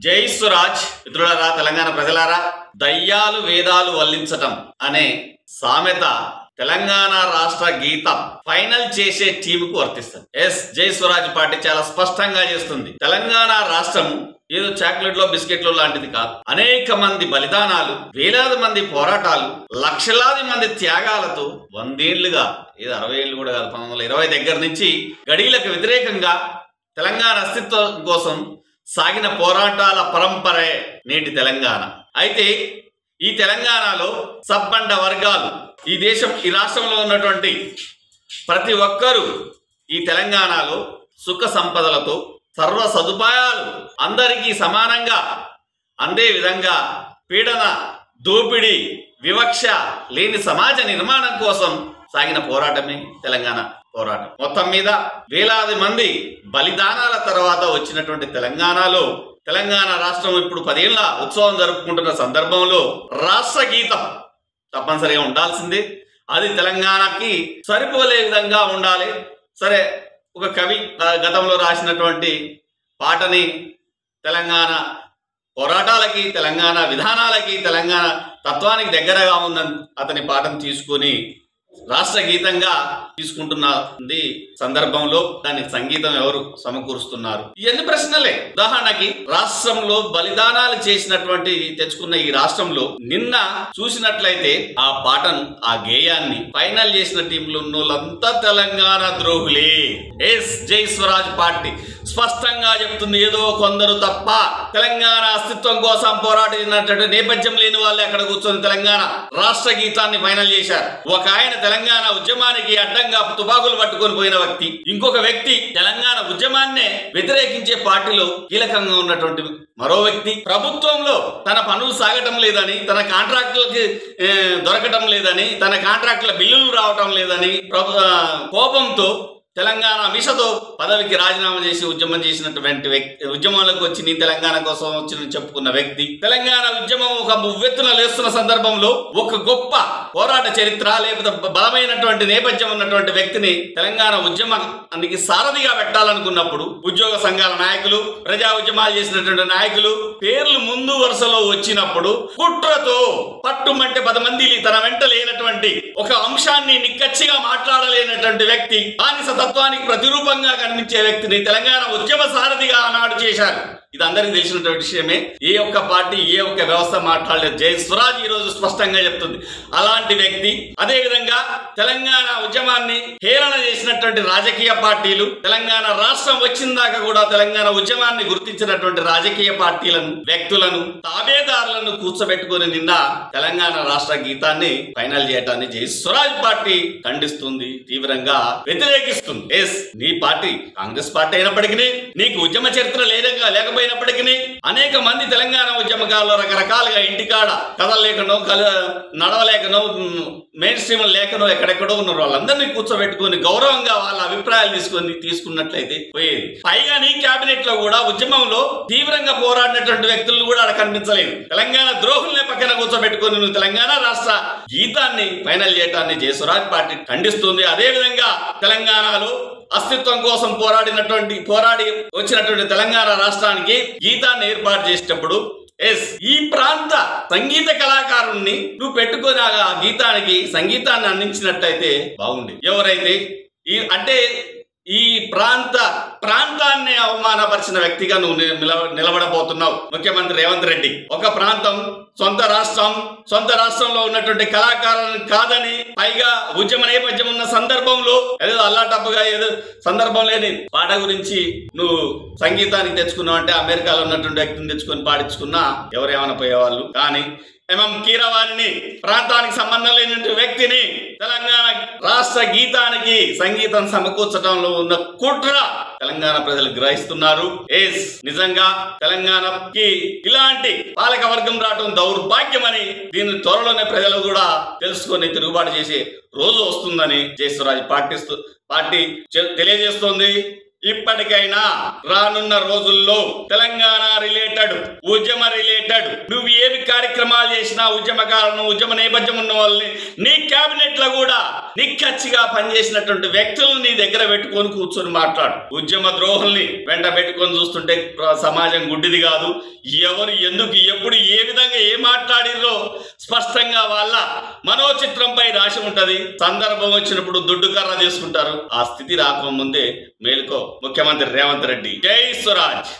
జై స్వరాజ్ మిత్రులారా, తెలంగాణ ప్రజలారా, దయ్యాలు వేదాలు వల్లించటం అనే సామెత తెలంగాణ రాష్ట్ర గీతం ఫైనల్ చేసే టీముకు వర్తిస్తుంది. జై స్వరాజ్ పార్టీ చాలా స్పష్టంగా చేస్తుంది. తెలంగాణ రాష్ట్రం ఏదో చాక్లెట్లో బిస్కెట్లో లాంటిది కాదు. అనేక మంది బలిదానాలు, వేలాది మంది పోరాటాలు, లక్షలాది మంది త్యాగాలతో 100 ఏళ్లుగా, ఏదో 60 ఏళ్ళు కూడా కాదు, 1920 దగ్గర నుంచి గడీలకు వ్యతిరేకంగా తెలంగాణ అస్తిత్వం కోసం సాగిన పోరాటాల పరంపరే నేటి తెలంగాణ. అయితే ఈ తెలంగాణలో సబ్బండ వర్గాలు, ఈ రాష్ట్రంలో ఉన్నటువంటి ప్రతి ఒక్కరూ ఈ తెలంగాణలో సుఖ సంపదలతో సర్వ సదుపాయాలు అందరికీ సమానంగా అందే విధంగా పీడన, దోపిడీ, వివక్ష లేని సమాజ నిర్మాణం కోసం సాగిన పోరాటమే తెలంగాణ పోరాటం. మొత్తం మీద వేలాది మంది బలిదానాల తర్వాత వచ్చినటువంటి తెలంగాణలో, తెలంగాణ రాష్ట్రం ఇప్పుడు 10 ఏళ్ల ఉత్సవం జరుపుకుంటున్న సందర్భంలో రాష్ట్ర గీతం తప్పనిసరిగా ఉండాల్సిందే. అది తెలంగాణకి సరిపోలే విధంగా ఉండాలి. సరే, ఒక కవి గతంలో రాసినటువంటి పాటని తెలంగాణ పోరాటాలకి, తెలంగాణ విధానాలకి, తెలంగాణ తత్వానికి దగ్గరగా ఉందని అతని పాటను తీసుకొని రాష్ట్ర గీతంగా తీసుకుంటున్నది సందర్భంలో దానికి సంగీతం ఎవరు సమకూరుస్తున్నారు? ఇవన్నీ ప్రశ్నలే. ఉదాహరణకి రాష్ట్రంలో బలిదానాలు చేసినటువంటి తెచ్చుకున్న ఈ రాష్ట్రంలో నిన్న చూసినట్లయితే ఆ పాటను, ఆ గేయాన్ని ఫైనల్ చేసిన టీంలో ఉన్నోళ్ళంతా తెలంగాణ ద్రోహులే. జై స్వరాజ్ పార్టీ స్పష్టంగా చెప్తుంది. ఏదో కొందరు తప్ప తెలంగాణ అస్తిత్వం కోసం పోరాడినటువంటి నేపథ్యం లేని వాళ్ళు అక్కడ కూర్చొని తెలంగాణ రాష్ట్ర గీతాన్ని ఫైనల్ చేశారు. ఒక ఆయన తెలంగాణ ఉద్యమానికి అడ్డంగా తుపాకులు పట్టుకొని పోయిన వ్యక్తి, ఇంకొక వ్యక్తి తెలంగాణ ఉద్యమాన్నే వ్యతిరేకించే పార్టీలో కీలకంగా ఉన్నటువంటి మరో వ్యక్తి, ప్రభుత్వంలో తన పనులు సాగటం లేదని, తన కాంట్రాక్టులకి దొరకటం లేదని, తన కాంట్రాక్టుల బిల్లులు రావటం లేదని కోపంతో తెలంగాణ మిషతో పదవికి రాజీనామా చేసి ఉద్యమం చేసినటువంటి వ్యక్తి, ఉద్యమంలోకి వచ్చి నీ తెలంగాణ కోసం వచ్చి చెప్పుకున్న వ్యక్తి, తెలంగాణ ఉద్యమం ఒక ఉవ్వెత్తున లేస్తున్న సందర్భంలో ఒక గొప్ప పోరాట చరిత్ర లేకపోతే బలమైనటువంటి నేపథ్యం ఉన్నటువంటి వ్యక్తిని తెలంగాణ ఉద్యమానికి సారథిగా పెట్టాలనుకున్నప్పుడు ఉద్యోగ సంఘాల నాయకులు, ప్రజా ఉద్యమాలు చేసినటువంటి నాయకులు పేర్లు ముందు వరుసలో వచ్చినప్పుడు కుట్రతో పట్టుమంటే 10 మంది తన వెంట లేనటువంటి ఒక అంశాన్ని నిక్కచ్చిగా మాట్లాడలేనటువంటి వ్యక్తి, బానిస తత్వానికి ప్రతిరూపంగా కనిపించే వ్యక్తిని తెలంగాణ ఉద్యమ సారథిగా ఆనాడు చేశారు. ఇది అందరికీ తెలిసినటువంటి విషయమే. ఏ ఒక్క పార్టీ, ఏ ఒక్క వ్యవస్థ మాట్లాడలేదు. జై స్వరాజ్ ఈ రోజు స్పష్టంగా చెప్తుంది. అలాంటి వ్యక్తి, అదే విధంగా తెలంగాణ ఉద్యమాన్ని హేళన చేసినటువంటి రాజకీయ పార్టీలు, తెలంగాణ రాష్ట్రం వచ్చిందాకా కూడా తెలంగాణ ఉద్యమాన్ని గుర్తించినటువంటి రాజకీయ పార్టీలను, వ్యక్తులను, తాబేదారులను కూర్చోబెట్టుకుని నిన్న తెలంగాణ రాష్ట్ర గీతాన్ని ఫైనల్ చేయటాన్ని జై స్వరాజ్ పార్టీ ఖండిస్తుంది, తీవ్రంగా వ్యతిరేకిస్తుంది. నీ పార్టీ కాంగ్రెస్ పార్టీ అయినప్పటికీ, నీకు ఉద్యమ చరిత్ర లేకపోయినప్పటికీ అనేక మంది తెలంగాణ ఉద్యమకాల్లో రకరకాలుగా ఇంటికాడ కదలలేకనో, నడవలేకనో, మెయిన్ స్ట్రీమ్ లేకనో ఎక్కడెక్కడో ఉన్నారు. వాళ్ళందరినీ కూర్చోబెట్టుకుని గౌరవంగా వాళ్ళ అభిప్రాయాలు తీసుకున్నట్లయితే పోయేది. పైగా నీ క్యాబినెట్ లో కూడా ఉద్యమంలో తీవ్రంగా పోరాడినటువంటి వ్యక్తులను కూడా అక్కడ కనిపించలేదు. తెలంగాణ ద్రోహుల్ని పక్కన కూర్చోబెట్టుకుని నువ్వు తెలంగాణ రాష్ట్ర గీతాన్ని ఫైనల్ చేయటాన్ని జై స్వరాజ్ పార్టీ ఖండిస్తుంది. అదే విధంగా తెలంగాణలో అస్తిత్వం కోసం పోరాడి వచ్చినటువంటి తెలంగాణ రాష్ట్రానికి గీతాన్ని ఏర్పాటు చేసేటప్పుడు ఈ ప్రాంత సంగీత కళాకారుణ్ణి నువ్వు పెట్టుకుని ఆ గీతానికి సంగీతాన్ని అందించినట్టయితే బాగుంది. ఎవరైతే ఈ ప్రాంతాన్ని అవమానపరిచిన వ్యక్తిగా నువ్వు నిలబడబోతున్నావు. ముఖ్యమంత్రి రేవంత్ రెడ్డి ఒక ప్రాంతం సొంత రాష్ట్రంలో ఉన్నటువంటి కళాకారులను కాదని, పైగా ఉద్యమ నేపథ్యం ఉన్న సందర్భంలో ఏదో అల్లాటప్పుగా ఏదో సందర్భం లేని పాట గురించి నువ్వు సంగీతానికి తెచ్చుకున్నావు అంటే అమెరికాలో ఉన్నటువంటి వ్యక్తిని తెచ్చుకొని పాడించుకున్నా ఎవరేమైనా పోయేవాళ్ళు. కానీ కీరవాణిని, ప్రాంతానికి సంబంధం లేని వ్యక్తిని తెలంగాణ రాష్ట్ర గీతానికి సంగీతం సమకూర్చడంలో ఉన్న కుట్ర తెలంగాణ ప్రజలు గ్రహిస్తున్నారు. నిజంగా తెలంగాణకి ఇలాంటి పాలక వర్గం రావడం దౌర్భాగ్యమని, దీన్ని త్వరలోనే ప్రజలు కూడా తెలుసుకొని తిరుగుబాటు చేసే రోజు వస్తుందని జై స్వరాజ్ పార్టీ తెలియజేస్తోంది. ఇప్పటికైనా రానున్న రోజుల్లో తెలంగాణ రిలేటెడ్, ఉద్యమ రిలేటెడ్ నువ్వు ఏమి కార్యక్రమాలు చేసినా ఉద్యమకాలను, ఉద్యమ నేపథ్యం ఉన్న వాళ్ళని నీ క్యాబినెట్ లో కూడా నిక్కచ్చిగా పనిచేసినటువంటి వ్యక్తులను నీ దగ్గర పెట్టుకొని కూర్చొని మాట్లాడు. ఉద్యమ ద్రోహుల్ని వెంట పెట్టుకొని చూస్తుంటే సమాజం గుడ్డిది కాదు. ఎవరు ఎందుకు ఎప్పుడు ఏ విధంగా ఏ మాట్లాడిర్రో స్పష్టంగా వాళ్ళ మనోచిత్రంపై రాసి ఉంటది. సందర్భం వచ్చినప్పుడు దుడ్డు కర్ర తీసుకుంటారు. ఆ స్థితి రాకముందే మేలుకో ముఖ్యమంత్రి రేవంత్ రెడ్డి. జై స్వరాజ్.